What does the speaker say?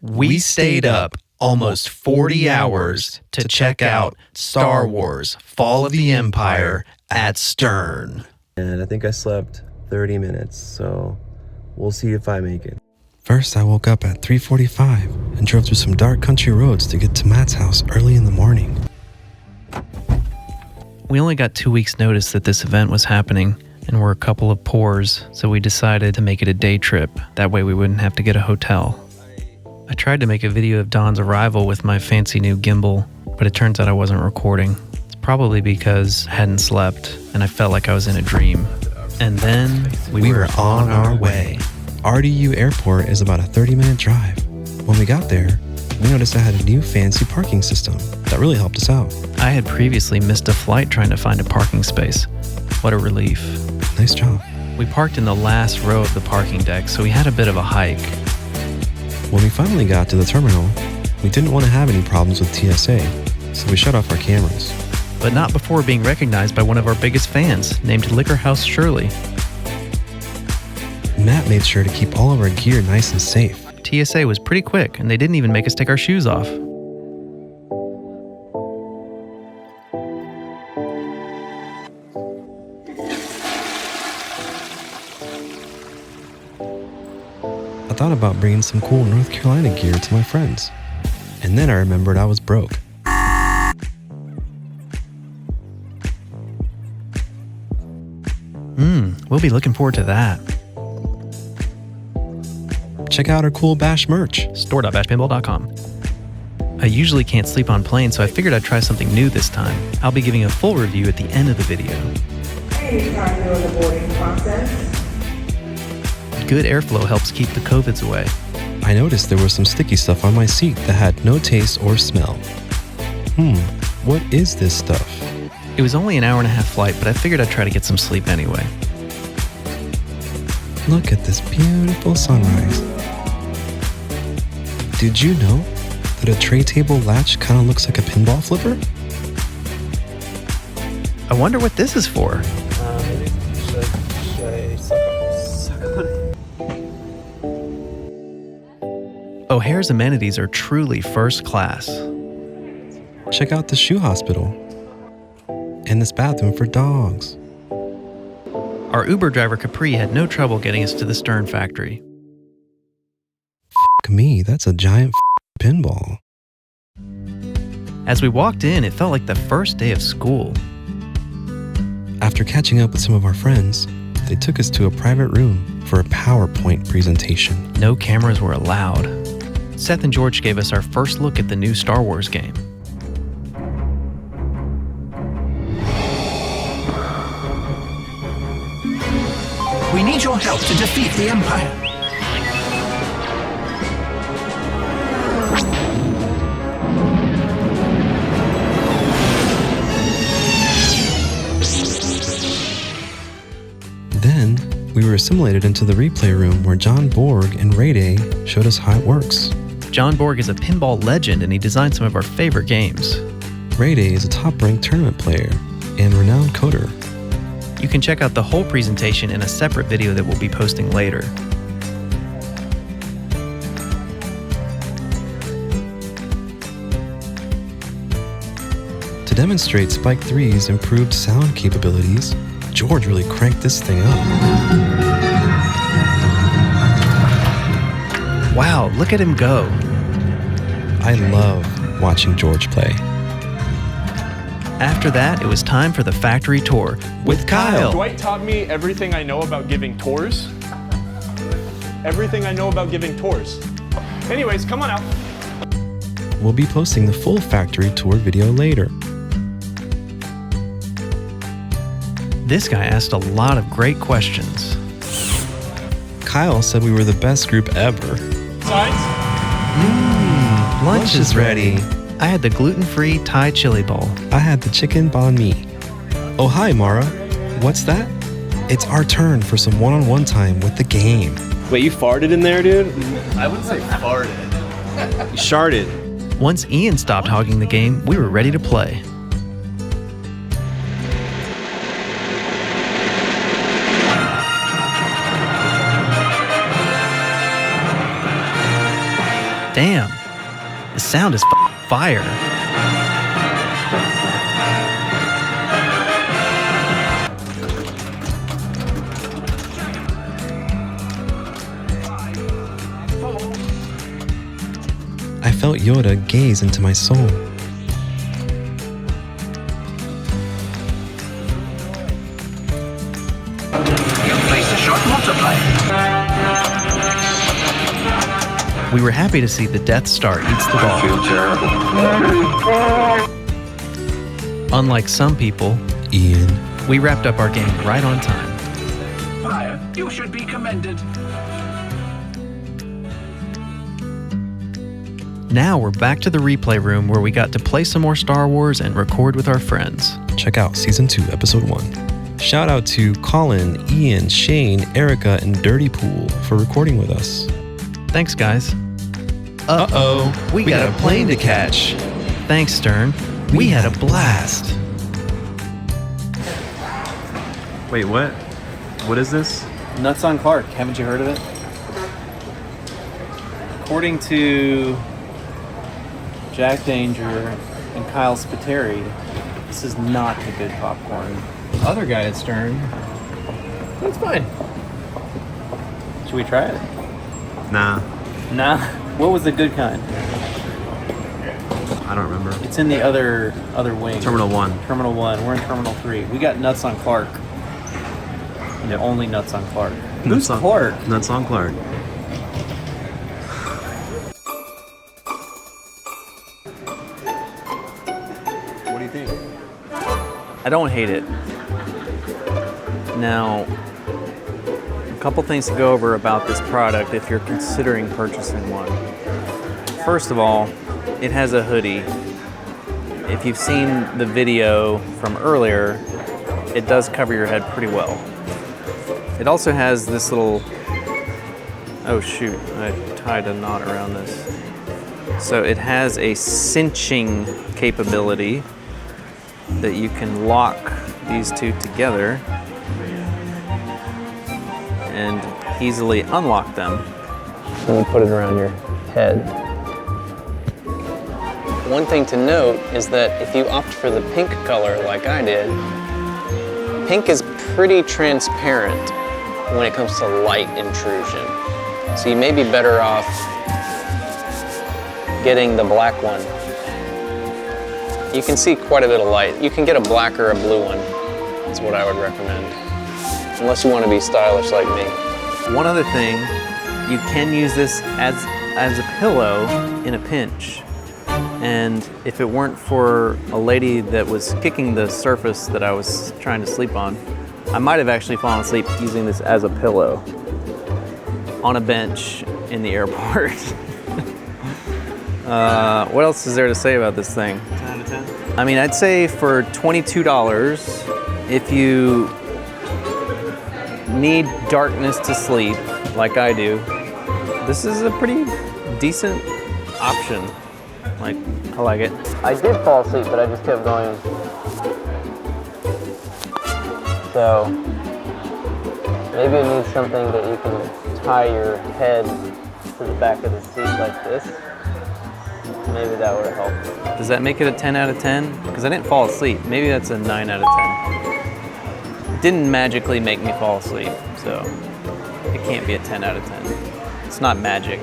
We stayed up almost 40 hours to check out Star Wars Fall of the Empire at Stern. And I think I slept 30 minutes, so we'll see if I make it. First, I woke up at 3:45 and drove through some dark country roads to get to Matt's house early in the morning. We only got 2 weeks' notice that this event was happening, and we're a couple of poors, so we decided to make it a day trip. That way we wouldn't have to get a hotel. I tried to make a video of Don's arrival with my fancy new gimbal, but it turns out I wasn't recording. It's probably because I hadn't slept, and I felt like I was in a dream. And then we were on our way. RDU Airport is about a 30-minute drive. When we got there, we noticed I had a new fancy parking system that really helped us out. I had previously missed a flight trying to find a parking space. What a relief. Nice job. We parked in the last row of the parking deck, so we had a bit of a hike. When we finally got to the terminal, we didn't want to have any problems with TSA, so we shut off our cameras. But not before being recognized by one of our biggest fans, named Liquor House Shirley. Matt made sure to keep all of our gear nice and safe. TSA was pretty quick, and they didn't even make us take our shoes off. I thought about bringing some cool North Carolina gear to my friends. And then I remembered I was broke. We'll be looking forward to that. Check out our cool BASH merch. Store.bashpinball.com. I usually can't sleep on planes, so I figured I'd try something new this time. I'll be giving a full review at the end of the video. Anytime during the boarding process. Good airflow helps keep the COVIDs away. I noticed there was some sticky stuff on my seat that had no taste or smell. What is this stuff? It was only an hour-and-a-half flight, but I figured I'd try to get some sleep anyway. Look at this beautiful sunrise. Did you know that a tray table latch kind of looks like a pinball flipper? I wonder what this is for. O'Hare's amenities are truly first class. Check out the shoe hospital and this bathroom for dogs. Our Uber driver Capri had no trouble getting us to the Stern factory. F*** me, that's a giant pinball. As we walked in, it felt like the first day of school. After catching up with some of our friends, they took us to a private room for a PowerPoint presentation. No cameras were allowed. Seth and George gave us our first look at the new Star Wars game. We need your help to defeat the Empire. Then, we were assimilated into the replay room where John Borg and Ray Day showed us how it works. John Borg is a pinball legend and he designed some of our favorite games. Ray Day is a top-ranked tournament player and renowned coder. You can check out the whole presentation in a separate video that we'll be posting later. To demonstrate Spike 3's improved sound capabilities, George really cranked this thing up. Wow, look at him go. I love watching George play. After that, it was time for the factory tour with Kyle. Dwight taught me everything I know about giving tours. Everything I know about giving tours. Anyways, come on out. We'll be posting the full factory tour video later. This guy asked a lot of great questions. Kyle said we were the best group ever. Signs? Lunch is ready. I had the gluten-free Thai chili bowl. I had the chicken banh mi. Oh, hi, Mara. What's that? It's our turn for some one-on-one time with the game. Wait, you farted in there, dude? I wouldn't say farted. You sharted. Once Ian stopped hogging the game, we were ready to play. Damn, the sound is fire. I felt Yoda gaze into my soul. You place a shot multiplier. We were happy to see the Death Star eats the ball. Unlike some people, Ian, we wrapped up our game right on time. Fire, you should be commended. Now we're back to the replay room where we got to play some more Star Wars and record with our friends. check out Season 2, Episode 1. Shout out to Colin, Ian, Shane, Erica, and Dirty Pool for recording with us. Thanks, guys. Uh-oh, we got a plane to catch. Thanks, Stern. We had a blast. Wait, what? What is this? Nuts on Clark. Haven't you heard of it? According to Jack Danger and Kyle Spiteri, this is not the good popcorn. Other guy at Stern, it's fine. Should we try it? Nah, Nah. What was the good kind? I don't remember. It's in the other wing. Terminal 1. Terminal 1. We're in Terminal 3. We got Nuts on Clark. Yep. Only Nuts on Clark. Nuts Who's on- Clark? Nuts on Clark. What do you think? I don't hate it. Now, a couple things to go over about this product if you're considering purchasing one. First of all, it has a hoodie. If you've seen the video from earlier, it does cover your head pretty well. It also has this little, oh shoot, I tied a knot around this. So it has a cinching capability that you can lock these two together and easily unlock them. And you put it around your head. One thing to note is that if you opt for the pink color like I did, pink is pretty transparent when it comes to light intrusion. So you may be better off getting the black one. You can see quite a bit of light. You can get a black or a blue one. That's what I would recommend. Unless you want to be stylish like me. One other thing, you can use this as a pillow in a pinch. And if it weren't for a lady that was kicking the surface that I was trying to sleep on, I might have actually fallen asleep using this as a pillow on a bench in the airport. What else is there to say about this thing? 10 out of 10? I mean, I'd say for $22, if you need darkness to sleep, like I do, this is a pretty decent option. Like, I like it. I did fall asleep, but I just kept going. So, maybe it needs something that you can tie your head to the back of the seat like this. Maybe that would help. Does that make it a 10 out of 10? Because I didn't fall asleep. Maybe that's a 9 out of 10. It didn't magically make me fall asleep, so it can't be a 10 out of 10. It's not magic.